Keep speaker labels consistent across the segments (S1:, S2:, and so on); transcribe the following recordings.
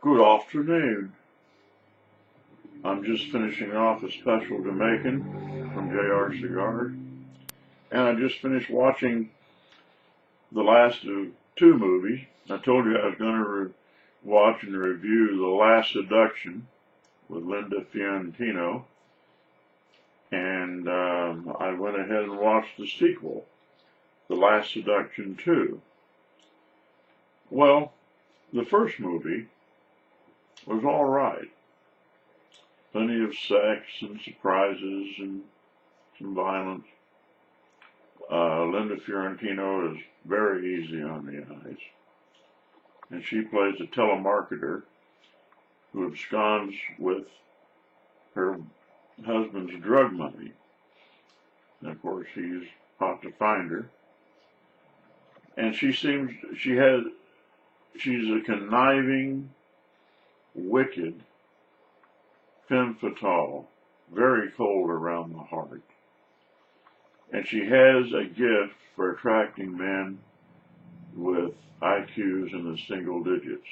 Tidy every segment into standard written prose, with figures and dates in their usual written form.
S1: Good afternoon. I'm just finishing off a Special Jamaican from JR Cigar, and I just finished watching the last of two movies. I told you I was going to watch and review The Last Seduction with Linda Fiorentino, and I went ahead and watched the sequel, The Last Seduction 2. Well, the first movie was all right. Plenty of sex and surprises and some violence. Linda Fiorentino is very easy on the eyes. And she plays a telemarketer who absconds with her husband's drug money. And of course, he's out to find her. And she's a conniving, wicked femme fatale, very cold around the heart. And she has a gift for attracting men with IQs in the single digits.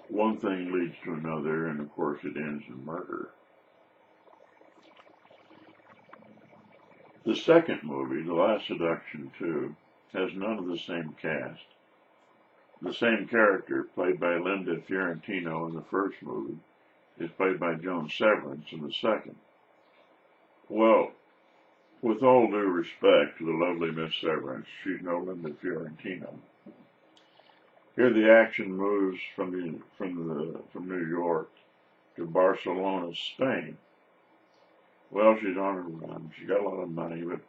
S1: One thing leads to another, and of course it ends in murder. The second movie, The Last Seduction 2, has none of the same cast. The same character, played by Linda Fiorentino in the first movie, is played by Joan Severance in the second. Well, with all due respect to the lovely Miss Severance, she's no Linda Fiorentino. Here the action moves from New York to Barcelona, Spain. Well, she's on her run. She got a lot of money, but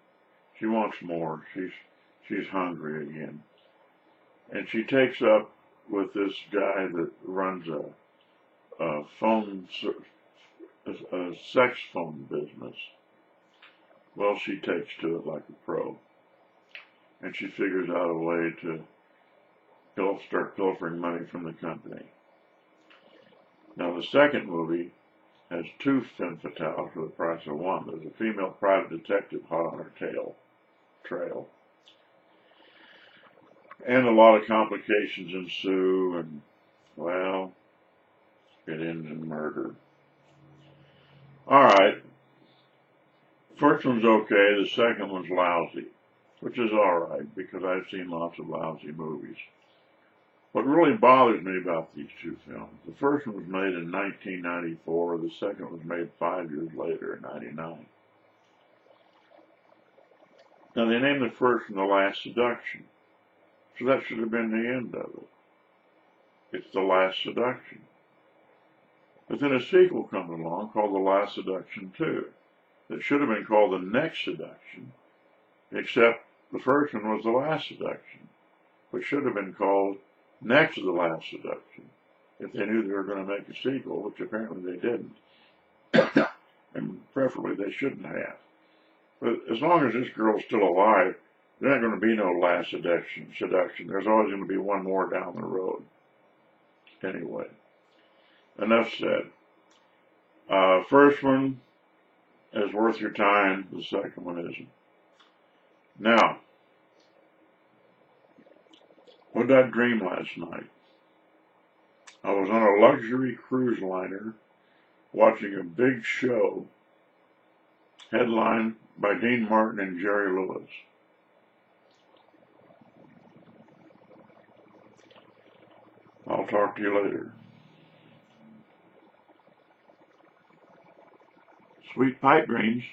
S1: she wants more. She's hungry again. And she takes up with this guy that runs a sex phone business. Well, she takes to it like a pro. And she figures out a way to start pilfering money from the company. Now, the second movie has two femme fatales for the price of one. There's a female private detective hot on her trail. And a lot of complications ensue, and, well, it ends in murder. Alright. First one's okay, the second one's lousy. Which is alright, because I've seen lots of lousy movies. What really bothers me about these two films, the first one was made in 1994, the second was made 5 years later in 1999. Now they named the first one The Last Seduction, so that should have been the end of it. It's The Last Seduction. But then a sequel comes along called The Last Seduction 2. That should have been called The Next Seduction, except the first one was The Last Seduction, which should have been called Next to The Last Seduction, if they knew they were going to make a sequel, which apparently they didn't. And preferably they shouldn't have. But as long as this girl's still alive, there's not going to be no Last Seduction. There's always going to be one more down the road. Anyway, enough said. First one is worth your time. The second one isn't. Now, what did I dream last night? I was on a luxury cruise liner watching a big show headlined by Dean Martin and Jerry Lewis. I'll talk to you later. Sweet pipe dreams.